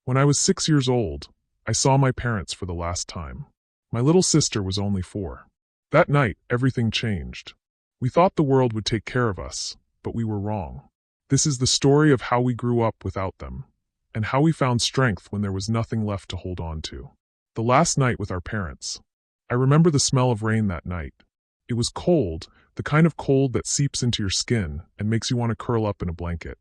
When I was 6 years old, I saw my parents for the last time. My little sister was only 4. That night, everything changed. We thought the world would take care of us, but we were wrong. This is the story of how we grew up without them, and how we found strength when there was nothing left to hold on to. The last night with our parents. I remember the smell of rain that night. It was cold, the kind of cold that seeps into your skin and makes you want to curl up in a blanket.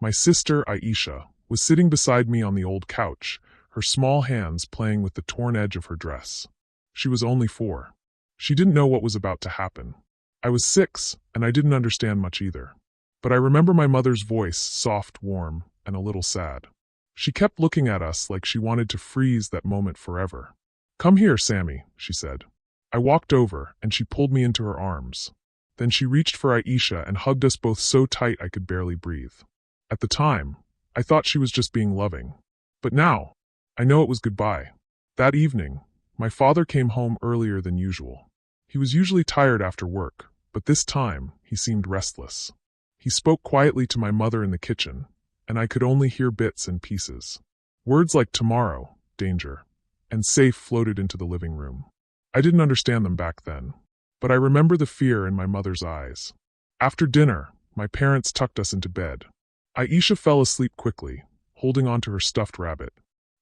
My sister, Aisha, was sitting beside me on the old couch, her small hands playing with the torn edge of her dress. She was only 4. She didn't know what was about to happen. I was 6, and I didn't understand much either. But I remember my mother's voice, soft, warm, and a little sad. She kept looking at us like she wanted to freeze that moment forever. "Come here, Sammy," she said. I walked over, and she pulled me into her arms. Then she reached for Aisha and hugged us both so tight I could barely breathe. At the time, I thought she was just being loving. But now, I know it was goodbye. That evening, my father came home earlier than usual. He was usually tired after work, but this time, he seemed restless. He spoke quietly to my mother in the kitchen, and I could only hear bits and pieces. Words like tomorrow, danger, and safe floated into the living room. I didn't understand them back then, but I remember the fear in my mother's eyes. After dinner, my parents tucked us into bed. Aisha fell asleep quickly, holding onto her stuffed rabbit.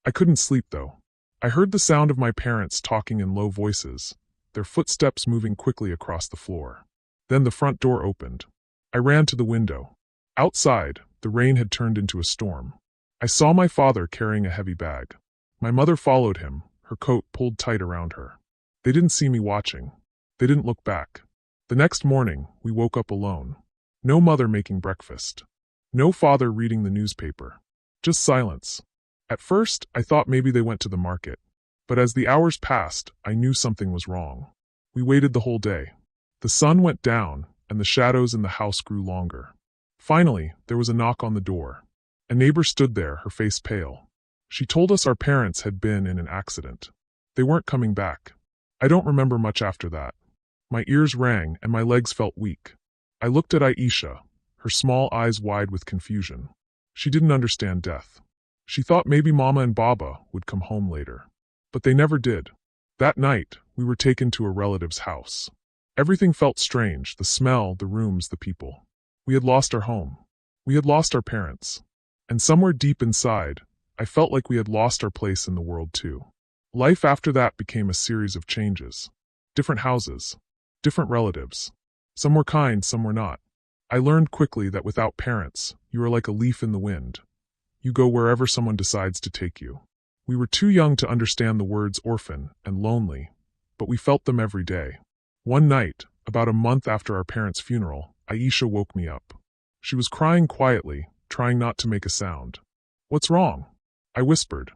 I couldn't sleep though. I heard the sound of my parents talking in low voices, their footsteps moving quickly across the floor. Then the front door opened. I ran to the window. Outside, the rain had turned into a storm. I saw my father carrying a heavy bag. My mother followed him, her coat pulled tight around her. They didn't see me watching. They didn't look back. The next morning, we woke up alone. No mother making breakfast. No father reading the newspaper. Just silence. At first, I thought maybe they went to the market. But as the hours passed, I knew something was wrong. We waited the whole day. The sun went down, and the shadows in the house grew longer. Finally, there was a knock on the door. A neighbor stood there, her face pale. She told us our parents had been in an accident. They weren't coming back. I don't remember much after that. My ears rang and my legs felt weak. I looked at Aisha, her small eyes wide with confusion. She didn't understand death. She thought maybe Mama and Baba would come home later. But they never did. That night, we were taken to a relative's house. Everything felt strange, the smell, the rooms, the people. We had lost our home. We had lost our parents. And somewhere deep inside, I felt like we had lost our place in the world too. Life after that became a series of changes. Different houses. Different relatives. Some were kind, some were not. I learned quickly that without parents, you are like a leaf in the wind. You go wherever someone decides to take you. We were too young to understand the words orphan and lonely, but we felt them every day. One night, about a month after our parents' funeral, Aisha woke me up. She was crying quietly, trying not to make a sound. "What's wrong?" I whispered.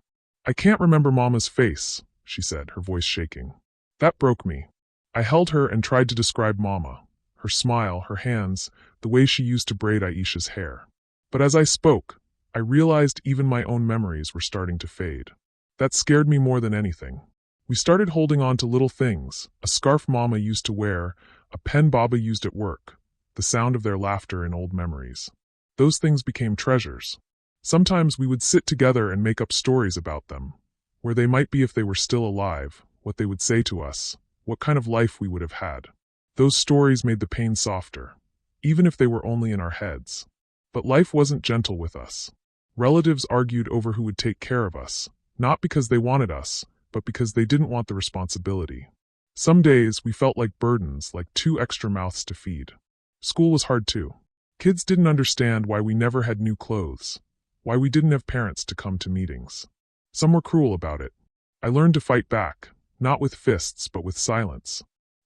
"I can't remember Mama's face," she said, her voice shaking. That broke me. I held her and tried to describe Mama, her smile, her hands, the way she used to braid Aisha's hair. But as I spoke, I realized even my own memories were starting to fade. That scared me more than anything. We started holding on to little things, a scarf Mama used to wear, a pen Baba used at work, the sound of their laughter in old memories. Those things became treasures. Sometimes we would sit together and make up stories about them, where they might be if they were still alive, what they would say to us, what kind of life we would have had. Those stories made the pain softer, even if they were only in our heads. But life wasn't gentle with us. Relatives argued over who would take care of us, not because they wanted us, but because they didn't want the responsibility. Some days we felt like burdens, like 2 extra mouths to feed. School was hard too. Kids didn't understand why we never had new clothes, why we didn't have parents to come to meetings. Some were cruel about it. I learned to fight back, not with fists but with silence.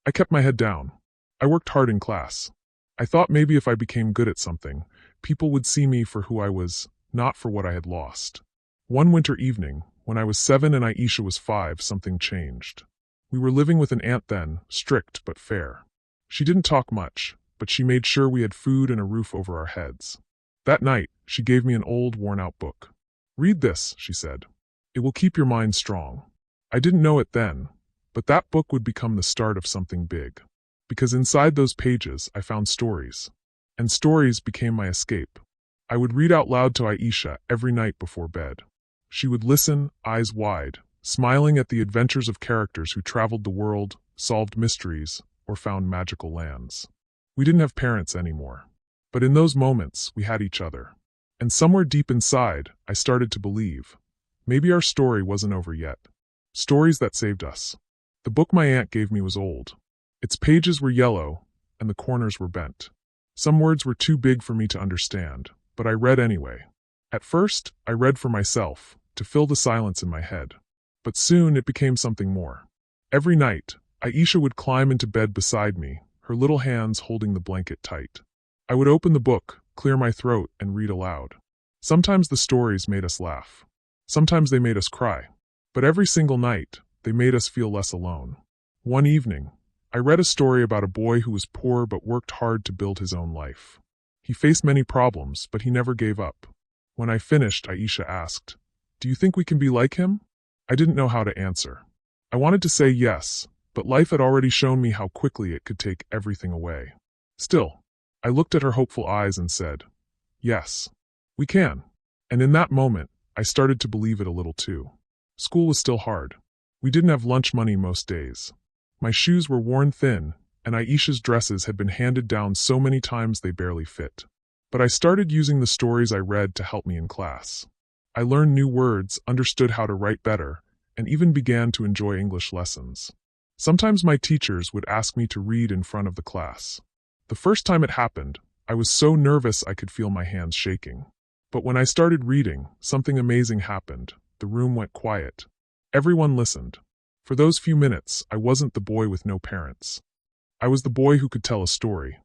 I kept my head down. I worked hard in class. I thought maybe if I became good at something, people would see me for who I was, not for what I had lost. One winter evening, when I was 7 and Aisha was 5, something changed. We were living with an aunt then, strict but fair. She didn't talk much, but she made sure we had food and a roof over our heads. That night, she gave me an old, worn-out book. "Read this," she said. "It will keep your mind strong." I didn't know it then, but that book would become the start of something big. Because inside those pages, I found stories. And stories became my escape. I would read out loud to Aisha every night before bed. She would listen, eyes wide, smiling at the adventures of characters who traveled the world, solved mysteries, or found magical lands. We didn't have parents anymore. But in those moments, we had each other. And somewhere deep inside, I started to believe. Maybe our story wasn't over yet. Stories that saved us. The book my aunt gave me was old. Its pages were yellow, and the corners were bent. Some words were too big for me to understand, but I read anyway. At first, I read for myself, to fill the silence in my head. But soon it became something more. Every night, Aisha would climb into bed beside me, her little hands holding the blanket tight. I would open the book, clear my throat, and read aloud. Sometimes the stories made us laugh. Sometimes they made us cry. But every single night, they made us feel less alone. One evening, I read a story about a boy who was poor but worked hard to build his own life. He faced many problems, but he never gave up. When I finished, Aisha asked, "Do you think we can be like him?" I didn't know how to answer. I wanted to say yes, but life had already shown me how quickly it could take everything away. Still, I looked at her hopeful eyes and said, "Yes, we can." And in that moment, I started to believe it a little too. School was still hard. We didn't have lunch money most days. My shoes were worn thin, and Aisha's dresses had been handed down so many times they barely fit. But I started using the stories I read to help me in class. I learned new words, understood how to write better, and even began to enjoy English lessons. Sometimes my teachers would ask me to read in front of the class. The first time it happened, I was so nervous I could feel my hands shaking. But when I started reading, something amazing happened. The room went quiet. Everyone listened. For those few minutes, I wasn't the boy with no parents. I was the boy who could tell a story.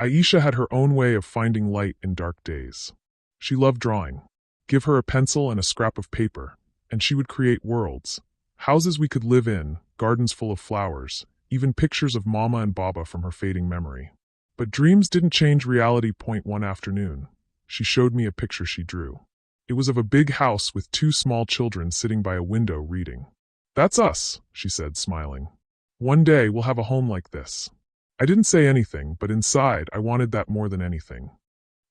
Aisha had her own way of finding light in dark days. She loved drawing. Give her a pencil and a scrap of paper, and she would create worlds. Houses we could live in, gardens full of flowers, even pictures of Mama and Baba from her fading memory. But dreams didn't change reality. One afternoon, she showed me a picture she drew. It was of a big house with two small children sitting by a window reading. "That's us," she said, smiling. "One day we'll have a home like this." I didn't say anything, but inside I wanted that more than anything.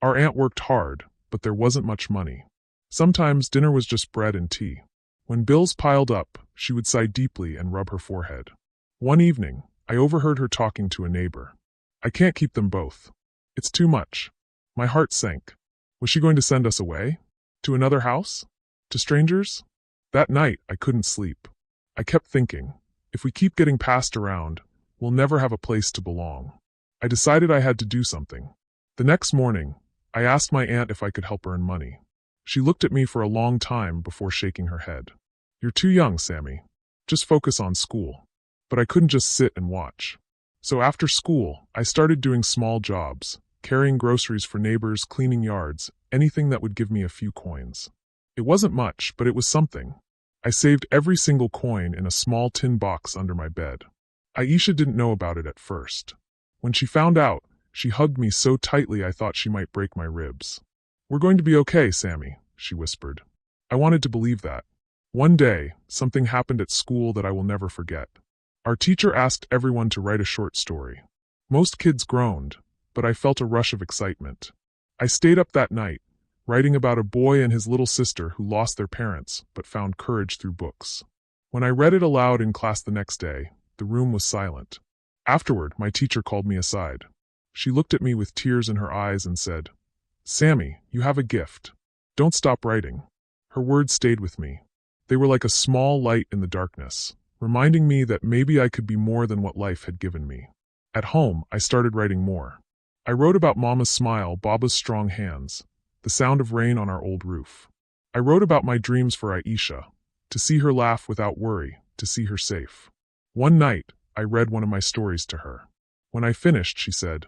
Our aunt worked hard, but there wasn't much money. Sometimes dinner was just bread and tea. When bills piled up, she would sigh deeply and rub her forehead. One evening, I overheard her talking to a neighbor. "I can't keep them both. It's too much." My heart sank. Was she going to send us away? To another house? To strangers? That night, I couldn't sleep. I kept thinking, if we keep getting passed around, we'll never have a place to belong. I decided I had to do something. The next morning, I asked my aunt if I could help earn money. She looked at me for a long time before shaking her head. "You're too young, Sammy. Just focus on school." But I couldn't just sit and watch. So after school, I started doing small jobs, carrying groceries for neighbors, cleaning yards, anything that would give me a few coins. It wasn't much, but it was something. I saved every single coin in a small tin box under my bed. Aisha didn't know about it at first. When she found out, she hugged me so tightly I thought she might break my ribs. "We're going to be okay, Sammy," she whispered. I wanted to believe that. One day, something happened at school that I will never forget. Our teacher asked everyone to write a short story. Most kids groaned, but I felt a rush of excitement. I stayed up that night, writing about a boy and his little sister who lost their parents but found courage through books. When I read it aloud in class the next day, the room was silent. Afterward, my teacher called me aside. She looked at me with tears in her eyes and said, "Sammy, you have a gift. Don't stop writing." Her words stayed with me. They were like a small light in the darkness, reminding me that maybe I could be more than what life had given me. At home, I started writing more. I wrote about Mama's smile, Baba's strong hands, the sound of rain on our old roof. I wrote about my dreams for Aisha, to see her laugh without worry, to see her safe. One night, I read one of my stories to her. When I finished, she said,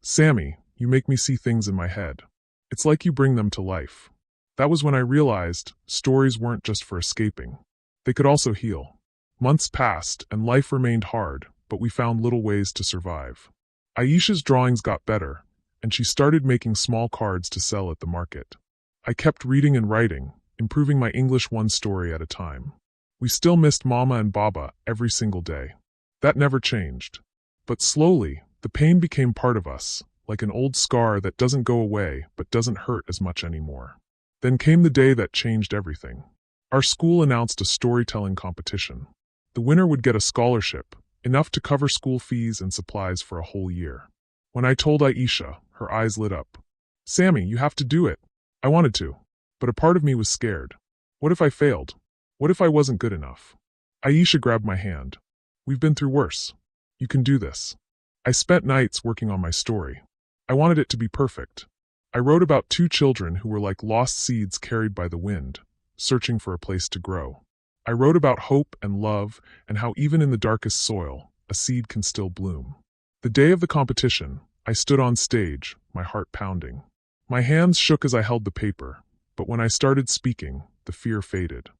"Sammy, you make me see things in my head. It's like you bring them to life." That was when I realized stories weren't just for escaping. They could also heal. Months passed and life remained hard, but we found little ways to survive. Aisha's drawings got better, and she started making small cards to sell at the market. I kept reading and writing, improving my English one story at a time. We still missed Mama and Baba every single day. That never changed. But slowly, the pain became part of us, like an old scar that doesn't go away but doesn't hurt as much anymore. Then came the day that changed everything. Our school announced a storytelling competition. The winner would get a scholarship, enough to cover school fees and supplies for a whole year. When I told Aisha, her eyes lit up. "Sammy, you have to do it." I wanted to, but a part of me was scared. What if I failed? What if I wasn't good enough? Aisha grabbed my hand. "We've been through worse. You can do this." I spent nights working on my story. I wanted it to be perfect. I wrote about two children who were like lost seeds carried by the wind, searching for a place to grow. I wrote about hope and love and how even in the darkest soil, a seed can still bloom. The day of the competition, I stood on stage, my heart pounding. My hands shook as I held the paper, but when I started speaking, the fear faded.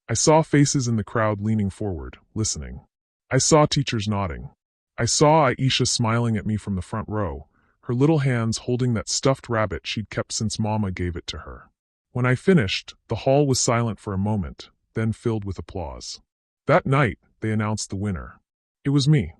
I saw faces in the crowd leaning forward, listening. I saw teachers nodding. I saw Aisha smiling at me from the front row, her little hands holding that stuffed rabbit she'd kept since Mama gave it to her. When I finished, the hall was silent for a moment, then filled with applause. That night, they announced the winner. It was me.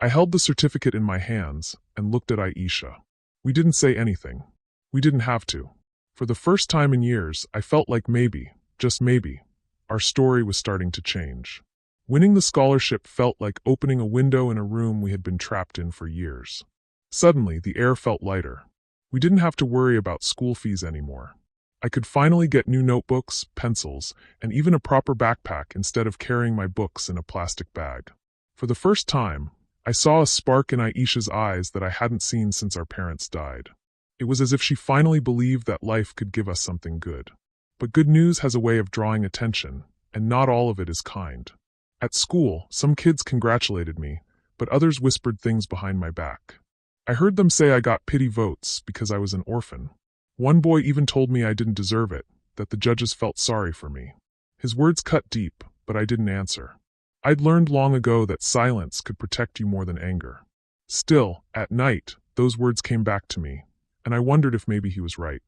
I held the certificate in my hands and looked at Aisha. We didn't say anything. We didn't have to. For the first time in years, I felt like maybe, just maybe, our story was starting to change. Winning the scholarship felt like opening a window in a room we had been trapped in for years. Suddenly, the air felt lighter. We didn't have to worry about school fees anymore. I could finally get new notebooks, pencils, and even a proper backpack instead of carrying my books in a plastic bag. For the first time, I saw a spark in Aisha's eyes that I hadn't seen since our parents died. It was as if she finally believed that life could give us something good. But good news has a way of drawing attention, and not all of it is kind. At school, some kids congratulated me, but others whispered things behind my back. I heard them say I got pity votes because I was an orphan. One boy even told me I didn't deserve it, that the judges felt sorry for me. His words cut deep, but I didn't answer. I'd learned long ago that silence could protect you more than anger. Still, at night, those words came back to me, and I wondered if maybe he was right.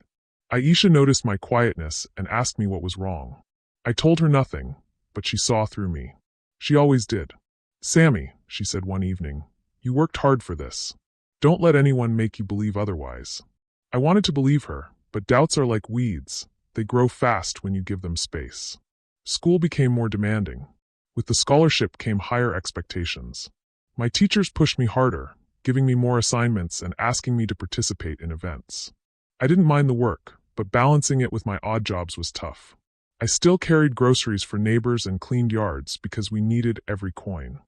Aisha noticed my quietness and asked me what was wrong. I told her nothing, but she saw through me. She always did. "Sammy," she said one evening, "you worked hard for this. Don't let anyone make you believe otherwise." I wanted to believe her, but doubts are like weeds. They grow fast when you give them space. School became more demanding. With the scholarship came higher expectations. My teachers pushed me harder, giving me more assignments and asking me to participate in events. I didn't mind the work, but balancing it with my odd jobs was tough. I still carried groceries for neighbors and cleaned yards because we needed every coin.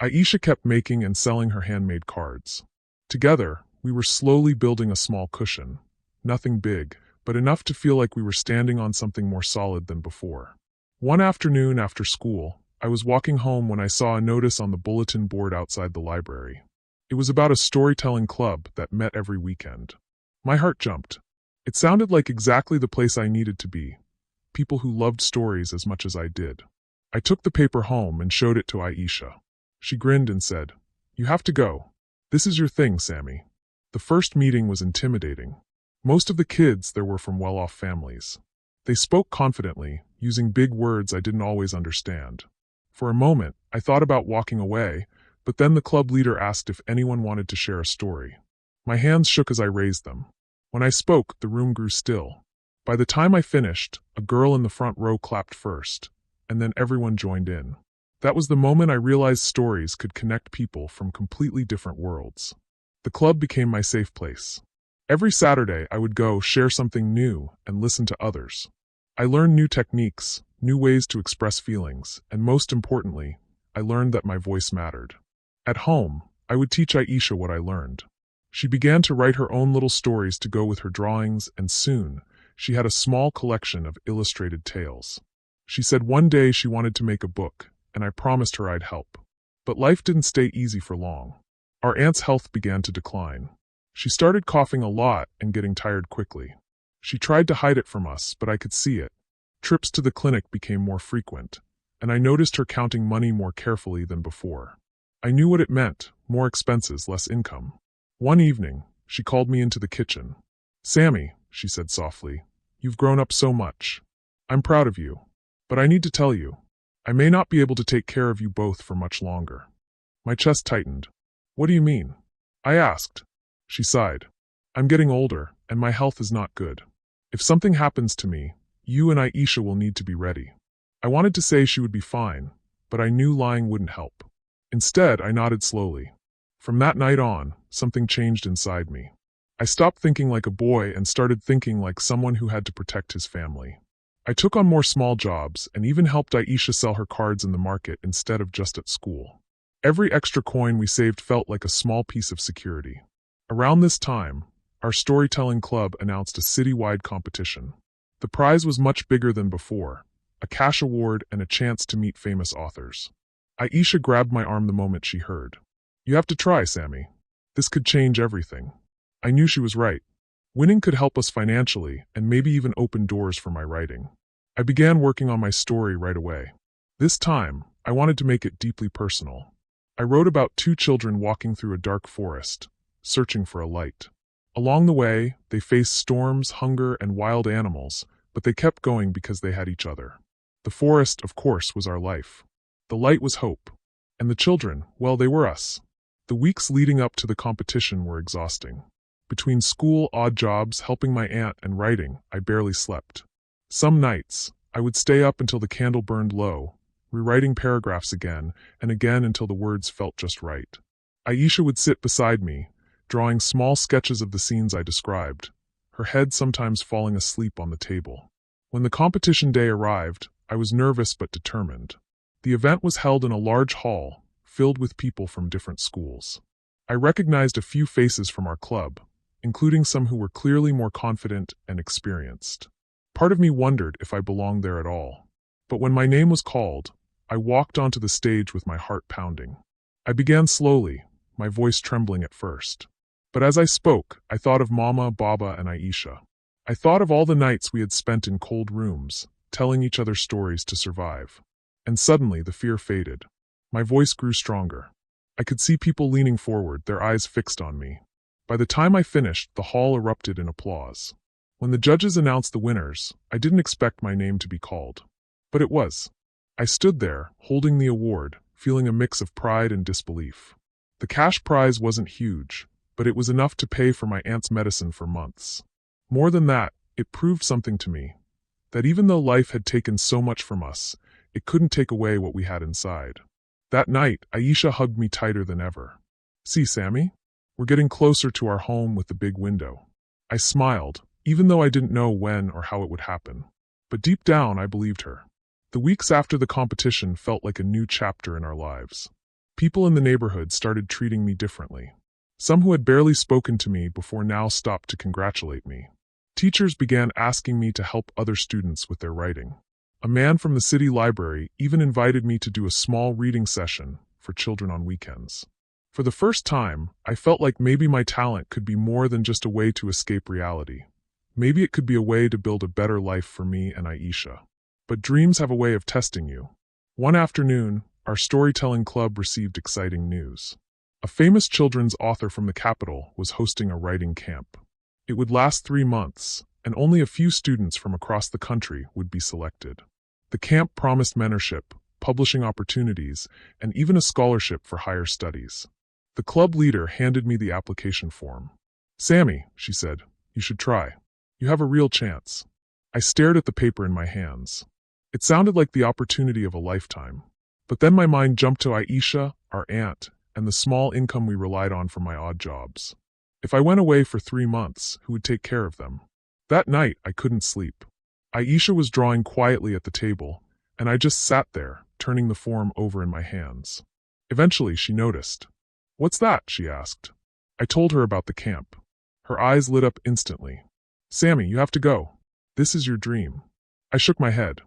Aisha kept making and selling her handmade cards. Together, we were slowly building a small cushion. Nothing big, but enough to feel like we were standing on something more solid than before. One afternoon after school, I was walking home when I saw a notice on the bulletin board outside the library. It was about a storytelling club that met every weekend. My heart jumped. It sounded like exactly the place I needed to be. People who loved stories as much as I did. I took the paper home and showed it to Aisha. She grinned and said, "You have to go. This is your thing, Sammy." The first meeting was intimidating. Most of the kids there were from well-off families. They spoke confidently, using big words I didn't always understand. For a moment, I thought about walking away, but then the club leader asked if anyone wanted to share a story. My hands shook as I raised them. When I spoke, the room grew still. By the time I finished, a girl in the front row clapped first, and then everyone joined in. That was the moment I realized stories could connect people from completely different worlds. The club became my safe place. Every Saturday, I would go share something new and listen to others. I learned new techniques, new ways to express feelings, and most importantly, I learned that my voice mattered. At home, I would teach Aisha what I learned. She began to write her own little stories to go with her drawings, and soon, she had a small collection of illustrated tales. She said one day she wanted to make a book, and I promised her I'd help. But life didn't stay easy for long. Our aunt's health began to decline. She started coughing a lot and getting tired quickly. She tried to hide it from us, but I could see it. Trips to the clinic became more frequent, and I noticed her counting money more carefully than before. I knew what it meant: more expenses, less income. One evening, she called me into the kitchen. "Sammy," she said softly, "you've grown up so much. I'm proud of you. But I need to tell you, I may not be able to take care of you both for much longer." My chest tightened. "What do you mean?" I asked. She sighed. "I'm getting older, and my health is not good. If something happens to me, you and Aisha will need to be ready." I I wanted to say she would be fine, but I knew lying wouldn't help. Instead, I nodded slowly. From that night on, something changed inside me. I stopped thinking like a boy and started thinking like someone who had to protect his family. I took on more small jobs and even helped Aisha sell her cards in the market instead of just at school. Every extra coin we saved felt like a small piece of security. Around this time, our storytelling club announced a citywide competition. The prize was much bigger than before, a cash award and a chance to meet famous authors. Aisha grabbed my arm the moment she heard. "You have to try, Sammy. This could change everything." I knew she was right. Winning could help us financially and maybe even open doors for my writing. I began working on my story right away. This time, I wanted to make it deeply personal. I wrote about two children walking through a dark forest, searching for a light. Along the way, they faced storms, hunger, and wild animals, but they kept going because they had each other. The forest, of course, was our life. The light was hope. And the children, well, they were us. The weeks leading up to the competition were exhausting. Between school, odd jobs, helping my aunt, and writing, I barely slept. Some nights, I would stay up until the candle burned low, rewriting paragraphs again and again until the words felt just right. Aisha would sit beside me, drawing small sketches of the scenes I described, her head sometimes falling asleep on the table. When the competition day arrived, I was nervous but determined. The event was held in a large hall, filled with people from different schools. I recognized a few faces from our club, including some who were clearly more confident and experienced. Part of me wondered if I belonged there at all. But when my name was called, I walked onto the stage with my heart pounding. I began slowly, my voice trembling at first. But as I spoke, I thought of Mama, Baba, and Aisha. I thought of all the nights we had spent in cold rooms, telling each other stories to survive. And suddenly the fear faded. My voice grew stronger. I could see people leaning forward, their eyes fixed on me. By the time I finished, the hall erupted in applause. When the judges announced the winners, I didn't expect my name to be called. But it was. I stood there, holding the award, feeling a mix of pride and disbelief. The cash prize wasn't huge, but it was enough to pay for my aunt's medicine for months. More than that, it proved something to me. That even though life had taken so much from us, it couldn't take away what we had inside. That night, Aisha hugged me tighter than ever. "See, Sammy? We're getting closer to our home with the big window." I smiled, even though I didn't know when or how it would happen. But deep down, I believed her. The weeks after the competition felt like a new chapter in our lives. People in the neighborhood started treating me differently. Some who had barely spoken to me before now stopped to congratulate me. Teachers began asking me to help other students with their writing. A man from the city library even invited me to do a small reading session for children on weekends. For the first time, I felt like maybe my talent could be more than just a way to escape reality. Maybe it could be a way to build a better life for me and Aisha. But dreams have a way of testing you. One afternoon, our storytelling club received exciting news. A famous children's author from the capital was hosting a writing camp. It would last 3 months, and only a few students from across the country would be selected. The camp promised mentorship, publishing opportunities, and even a scholarship for higher studies. The club leader handed me the application form. "Sammy," she said, "you should try. You have a real chance." I stared at the paper in my hands. It sounded like the opportunity of a lifetime. But then my mind jumped to Aisha, our aunt, and the small income we relied on from my odd jobs. If I went away for 3 months, who would take care of them? That night, I couldn't sleep. Aisha was drawing quietly at the table, and I just sat there, turning the form over in my hands. Eventually, she noticed. "What's that?" she asked. I told her about the camp. Her eyes lit up instantly. "Sammy, you have to go. This is your dream." I shook my head.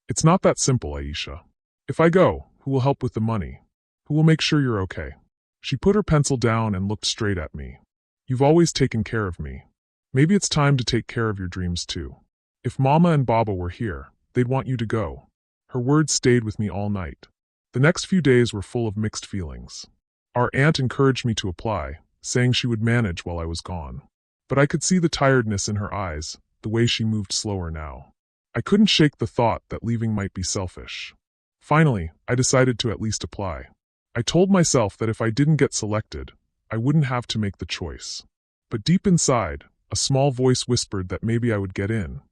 "It's not that simple, Aisha. If I go, who will help with the money? Who will make sure you're okay?" She put her pencil down and looked straight at me. "You've always taken care of me. Maybe it's time to take care of your dreams too. If Mama and Baba were here, they'd want you to go." Her words stayed with me all night. The next few days were full of mixed feelings. Our aunt encouraged me to apply, saying she would manage while I was gone. But I could see the tiredness in her eyes, the way she moved slower now. I couldn't shake the thought that leaving might be selfish. Finally, I decided to at least apply. I told myself that if I didn't get selected, I wouldn't have to make the choice. But deep inside, a small voice whispered that maybe I would get in,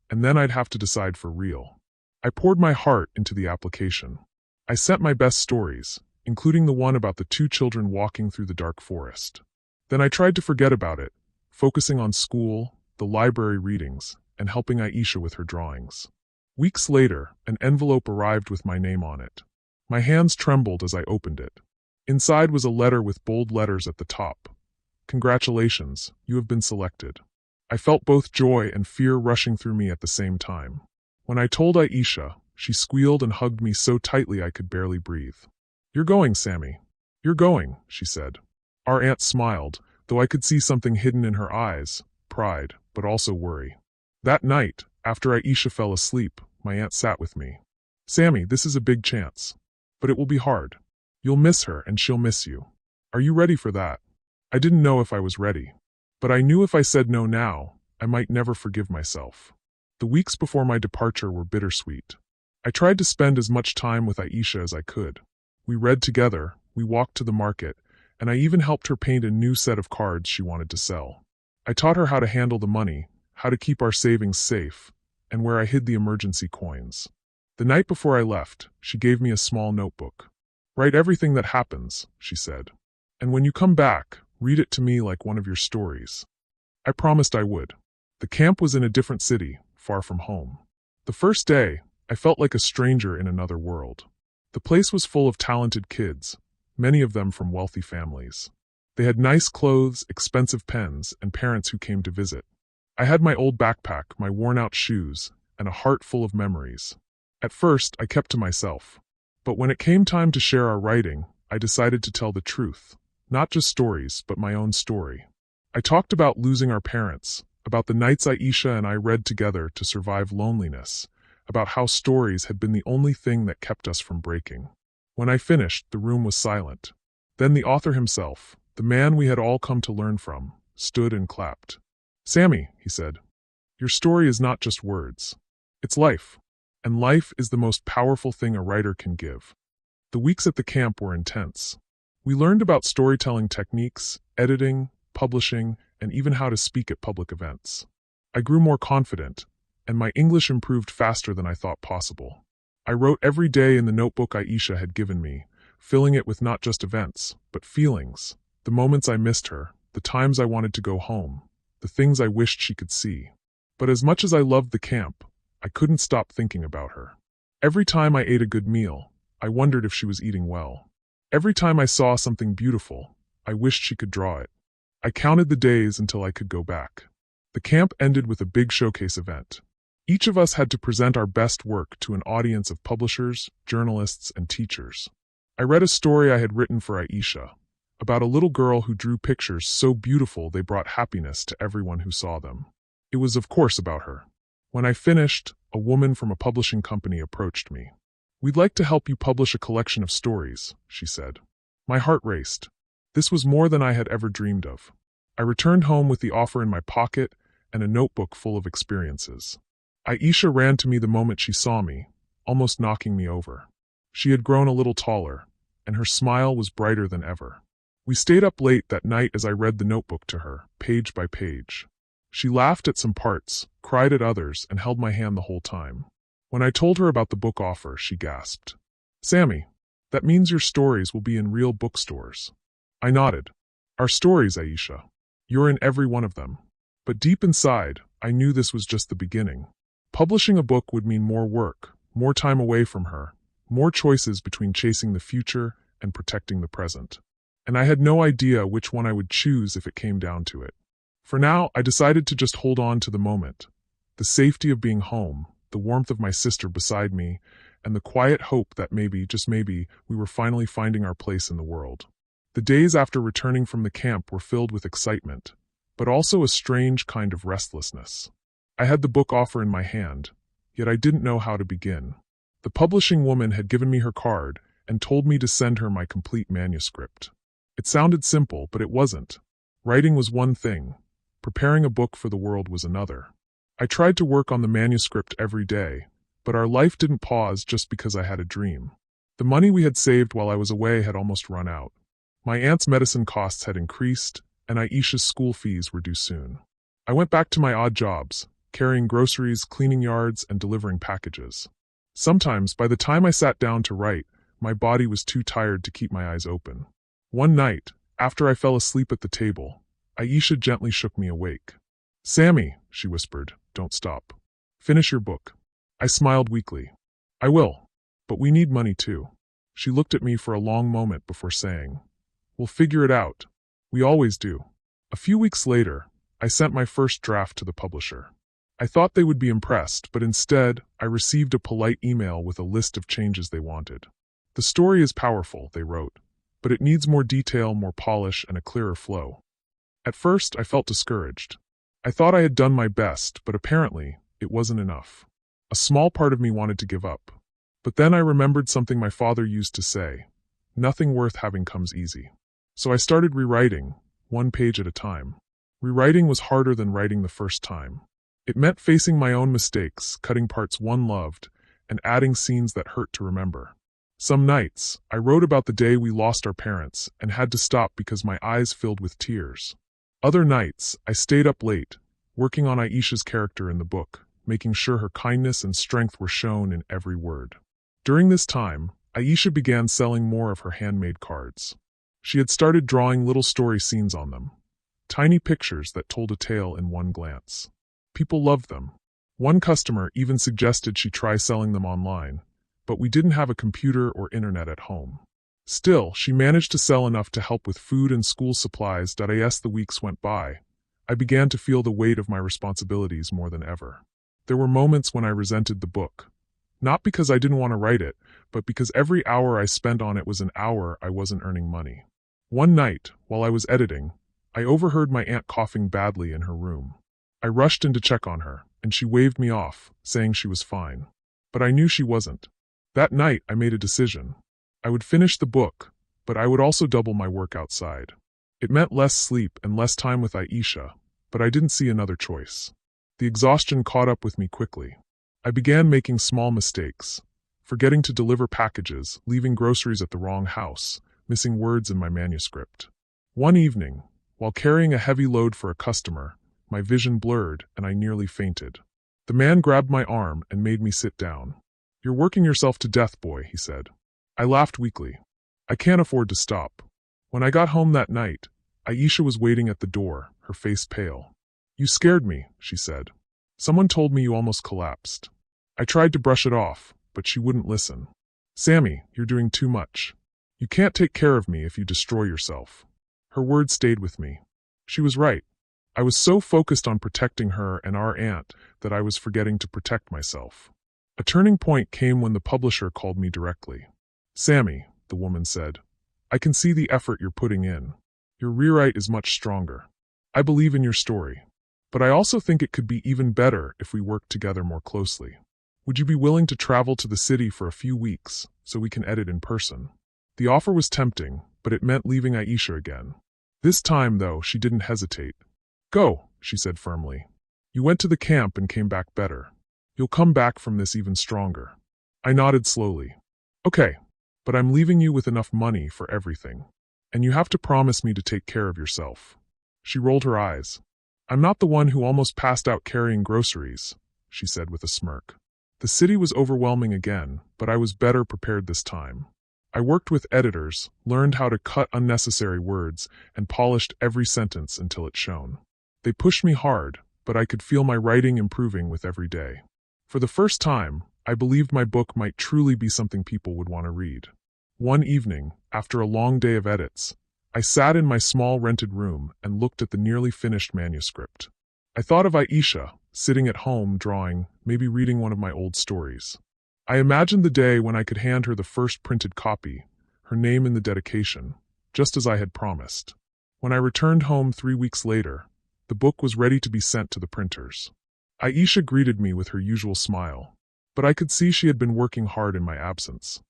and then I'd have to decide for real. I poured my heart into the application. I sent my best stories, including the one about the two children walking through the dark forest. Then I tried to forget about it, focusing on school, the library readings, and helping Aisha with her drawings. Weeks later, an envelope arrived with my name on it. My hands trembled as I opened it. Inside was a letter with bold letters at the top. Congratulations, you have been selected. I felt both joy and fear rushing through me at the same time. When I told Aisha, she squealed and hugged me so tightly I could barely breathe. You're going, Sammy. You're going, she said. Our aunt smiled, though I could see something hidden in her eyes, pride, but also worry. That night, after Aisha fell asleep, my aunt sat with me. Sammy, this is a big chance. But it will be hard. You'll miss her and she'll miss you. Are you ready for that? I didn't know if I was ready. But I knew if I said no now, I might never forgive myself. The weeks before my departure were bittersweet. I tried to spend as much time with Aisha as I could. We read together, we walked to the market, and I even helped her paint a new set of cards she wanted to sell. I taught her how to handle the money, how to keep our savings safe, and where I hid the emergency coins. The night before I left, she gave me a small notebook. Write everything that happens, she said. And when you come back, read it to me like one of your stories. I promised I would. The camp was in a different city, far from home. The first day, I felt like a stranger in another world. The place was full of talented kids, many of them from wealthy families. They had nice clothes, expensive pens, and parents who came to visit. I had my old backpack, my worn-out shoes, and a heart full of memories. At first, I kept to myself. But when it came time to share our writing, I decided to tell the truth. Not just stories, but my own story. I talked about losing our parents, about the nights Aisha and I read together to survive loneliness, about how stories had been the only thing that kept us from breaking. When I finished, the room was silent. Then the author himself, the man we had all come to learn from, stood and clapped. Sammy, he said, your story is not just words. It's life. And life is the most powerful thing a writer can give. The weeks at the camp were intense. We learned about storytelling techniques, editing, publishing, and even how to speak at public events. I grew more confident, and my English improved faster than I thought possible. I wrote every day in the notebook Aisha had given me, filling it with not just events, but feelings, the moments I missed her, the times I wanted to go home, the things I wished she could see. But as much as I loved the camp, I couldn't stop thinking about her. Every time I ate a good meal, I wondered if she was eating well. Every time I saw something beautiful, I wished she could draw it. I counted the days until I could go back. The camp ended with a big showcase event. Each of us had to present our best work to an audience of publishers, journalists, and teachers. I read a story I had written for Aisha, about a little girl who drew pictures so beautiful they brought happiness to everyone who saw them. It was of course about her. When I finished, a woman from a publishing company approached me. We'd like to help you publish a collection of stories, she said. My heart raced. This was more than I had ever dreamed of. I returned home with the offer in my pocket and a notebook full of experiences. Aisha ran to me the moment she saw me, almost knocking me over. She had grown a little taller, and her smile was brighter than ever. We stayed up late that night as I read the notebook to her, page by page. She laughed at some parts, cried at others, and held my hand the whole time. When I told her about the book offer, she gasped. Sammy, that means your stories will be in real bookstores. I nodded. Our stories, Aisha. You're in every one of them. But deep inside, I knew this was just the beginning. Publishing a book would mean more work, more time away from her, more choices between chasing the future and protecting the present. And I had no idea which one I would choose if it came down to it. For now, I decided to just hold on to the moment. The safety of being home, the warmth of my sister beside me, and the quiet hope that maybe, just maybe, we were finally finding our place in the world. The days after returning from the camp were filled with excitement, but also a strange kind of restlessness. I had the book offer in my hand, yet I didn't know how to begin. The publishing woman had given me her card and told me to send her my complete manuscript. It sounded simple, but it wasn't. Writing was one thing. Preparing a book for the world was another. I tried to work on the manuscript every day, but our life didn't pause just because I had a dream. The money we had saved while I was away had almost run out. My aunt's medicine costs had increased, and Aisha's school fees were due soon. I went back to my odd jobs, carrying groceries, cleaning yards, and delivering packages. Sometimes, by the time I sat down to write, my body was too tired to keep my eyes open. One night, after I fell asleep at the table, Aisha gently shook me awake. "Sammy," she whispered, "don't stop. Finish your book." I smiled weakly. "I will. But we need money too." She looked at me for a long moment before saying, "We'll figure it out. We always do." A few weeks later, I sent my first draft to the publisher. I thought they would be impressed, but instead, I received a polite email with a list of changes they wanted. "The story is powerful," they wrote, "but it needs more detail, more polish, and a clearer flow." At first, I felt discouraged. I thought I had done my best, but apparently, it wasn't enough. A small part of me wanted to give up. But then I remembered something my father used to say: "Nothing worth having comes easy." So I started rewriting, one page at a time. Rewriting was harder than writing the first time. It meant facing my own mistakes, cutting parts one loved, and adding scenes that hurt to remember. Some nights, I wrote about the day we lost our parents and had to stop because my eyes filled with tears. Other nights, I stayed up late, working on Aisha's character in the book, making sure her kindness and strength were shown in every word. During this time, Aisha began selling more of her handmade cards. She had started drawing little story scenes on them, tiny pictures that told a tale in one glance. People loved them. One customer even suggested she try selling them online, but we didn't have a computer or internet at home. Still, she managed to sell enough to help with food and school supplies. As the weeks went by, I began to feel the weight of my responsibilities more than ever. There were moments when I resented the book. Not because I didn't want to write it, but because every hour I spent on it was an hour I wasn't earning money. One night, while I was editing, I overheard my aunt coughing badly in her room. I rushed in to check on her, and she waved me off, saying she was fine. But I knew she wasn't. That night, I made a decision. I would finish the book, but I would also double my work outside. It meant less sleep and less time with Aisha, but I didn't see another choice. The exhaustion caught up with me quickly. I began making small mistakes, forgetting to deliver packages, leaving groceries at the wrong house, missing words in my manuscript. One evening, while carrying a heavy load for a customer, my vision blurred and I nearly fainted. The man grabbed my arm and made me sit down. "You're working yourself to death, boy," he said. I laughed weakly. "I can't afford to stop." When I got home that night, Aisha was waiting at the door, her face pale. "You scared me," she said. "Someone told me you almost collapsed." I tried to brush it off, but she wouldn't listen. "Sammy, you're doing too much. You can't take care of me if you destroy yourself." Her words stayed with me. She was right. I was so focused on protecting her and our aunt that I was forgetting to protect myself. A turning point came when the publisher called me directly. "Sammy," the woman said, "I can see the effort you're putting in. Your rewrite is much stronger. I believe in your story. But I also think it could be even better if we worked together more closely. Would you be willing to travel to the city for a few weeks so we can edit in person?" The offer was tempting, but it meant leaving Aisha again. This time, though, she didn't hesitate. "Go," she said firmly. "You went to the camp and came back better. You'll come back from this even stronger." I nodded slowly. "Okay, but I'm leaving you with enough money for everything. And you have to promise me to take care of yourself." She rolled her eyes. "I'm not the one who almost passed out carrying groceries," she said with a smirk. The city was overwhelming again, but I was better prepared this time. I worked with editors, learned how to cut unnecessary words, and polished every sentence until it shone. They pushed me hard, but I could feel my writing improving with every day. For the first time, I believed my book might truly be something people would want to read. One evening, after a long day of edits, I sat in my small rented room and looked at the nearly finished manuscript. I thought of Aisha, sitting at home drawing, maybe reading one of my old stories. I imagined the day when I could hand her the first printed copy, her name in the dedication, just as I had promised. When I returned home 3 weeks later, the book was ready to be sent to the printers. Aisha greeted me with her usual smile, but I could see she had been working hard in my absence.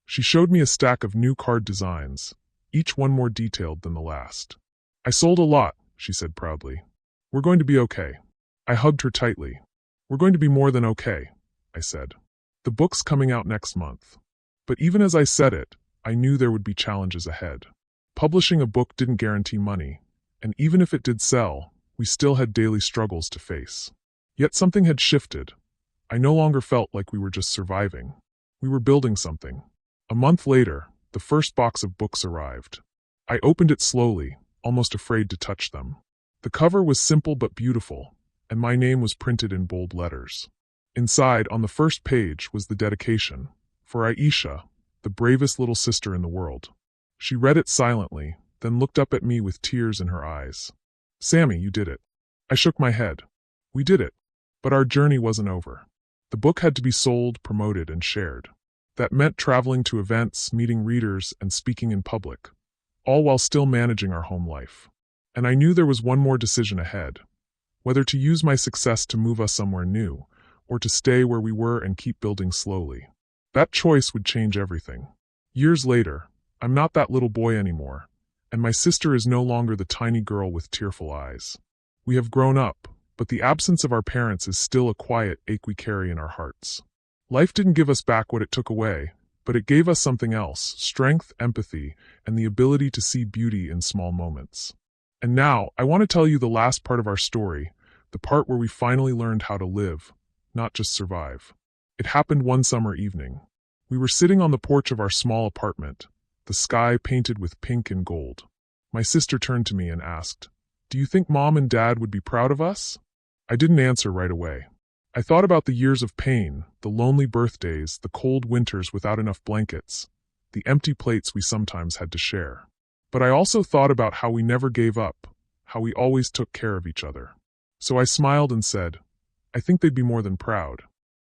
She showed me a stack of new card designs, each one more detailed than the last. "I sold a lot," she said proudly. "We're going to be okay." I hugged her tightly. "We're going to be more than okay," I said. "The book's coming out next month." But even as I said it, I knew there would be challenges ahead. Publishing a book didn't guarantee money, and even if it did sell, we still had daily struggles to face. Yet something had shifted. I no longer felt like we were just surviving. We were building something. A month later, the first box of books arrived. I opened it slowly, almost afraid to touch them. The cover was simple but beautiful, and my name was printed in bold letters. Inside, on the first page, was the dedication, for Aisha, the bravest little sister in the world. She read it silently, then looked up at me with tears in her eyes. "Sammy, you did it." I shook my head. We did it. But our journey wasn't over. The book had to be sold, promoted, and shared. That meant traveling to events, meeting readers, and speaking in public, all while still managing our home life. And I knew there was one more decision ahead, whether to use my success to move us somewhere new, or to stay where we were and keep building slowly. That choice would change everything. Years later, I'm not that little boy anymore, and my sister is no longer the tiny girl with tearful eyes. We have grown up, but the absence of our parents is still a quiet ache we carry in our hearts. Life didn't give us back what it took away, but it gave us something else: strength, empathy, and the ability to see beauty in small moments. And now, I want to tell you the last part of our story, the part where we finally learned how to live, not just survive. It happened one summer evening. We were sitting on the porch of our small apartment, the sky painted with pink and gold. My sister turned to me and asked, "Do you think Mom and Dad would be proud of us?" I didn't answer right away. I thought about the years of pain, the lonely birthdays, the cold winters without enough blankets, the empty plates we sometimes had to share. But I also thought about how we never gave up, how we always took care of each other. So I smiled and said, "I think they'd be more than proud.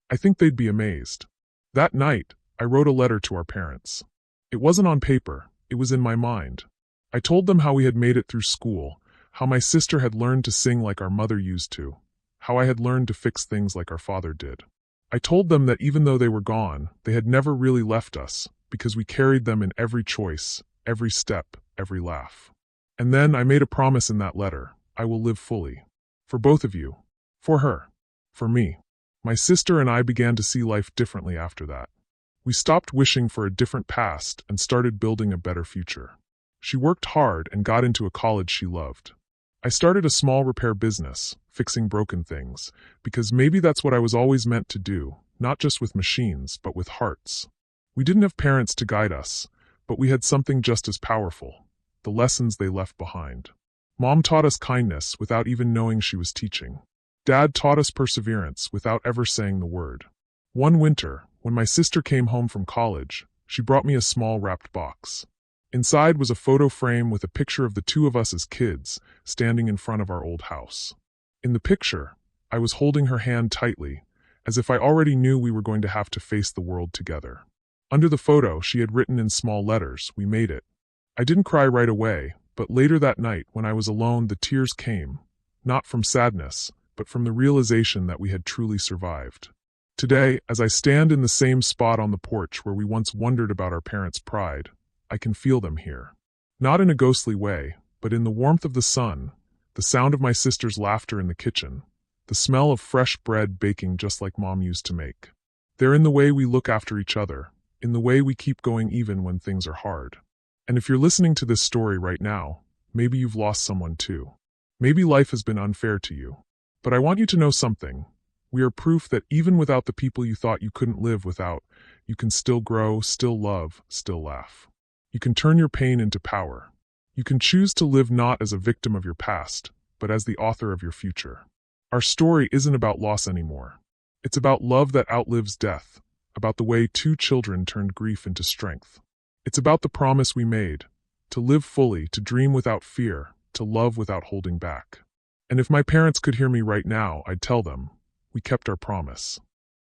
I think they'd be amazed." That night, I wrote a letter to our parents. It wasn't on paper, it was in my mind. I told them how we had made it through school, how my sister had learned to sing like our mother used to, how I had learned to fix things like our father did. I told them that even though they were gone, they had never really left us, because we carried them in every choice, every step, every laugh. And then I made a promise in that letter: I will live fully. For both of you. For her. For me. My sister and I began to see life differently after that. We stopped wishing for a different past and started building a better future. She worked hard and got into a college she loved. I started a small repair business, fixing broken things, because maybe that's what I was always meant to do, not just with machines, but with hearts. We didn't have parents to guide us, but we had something just as powerful: the lessons they left behind. Mom taught us kindness without even knowing she was teaching. Dad taught us perseverance without ever saying the word. One winter, when my sister came home from college, she brought me a small wrapped box. Inside was a photo frame with a picture of the two of us as kids, standing in front of our old house. In the picture, I was holding her hand tightly, as if I already knew we were going to have to face the world together. Under the photo, she had written in small letters, "We made it." I didn't cry right away, but later that night, when I was alone, the tears came, not from sadness, but from the realization that we had truly survived. Today, as I stand in the same spot on the porch where we once wondered about our parents' pride, I can feel them here. Not in a ghostly way, but in the warmth of the sun, the sound of my sister's laughter in the kitchen, the smell of fresh bread baking just like Mom used to make. They're in the way we look after each other, in the way we keep going even when things are hard. And if you're listening to this story right now, maybe you've lost someone too. Maybe life has been unfair to you. But I want you to know something. We are proof that even without the people you thought you couldn't live without, you can still grow, still love, still laugh. You can turn your pain into power. You can choose to live not as a victim of your past, but as the author of your future. Our story isn't about loss anymore. It's about love that outlives death, about the way two children turned grief into strength. It's about the promise we made, to live fully, to dream without fear, to love without holding back. And if my parents could hear me right now, I'd tell them, we kept our promise.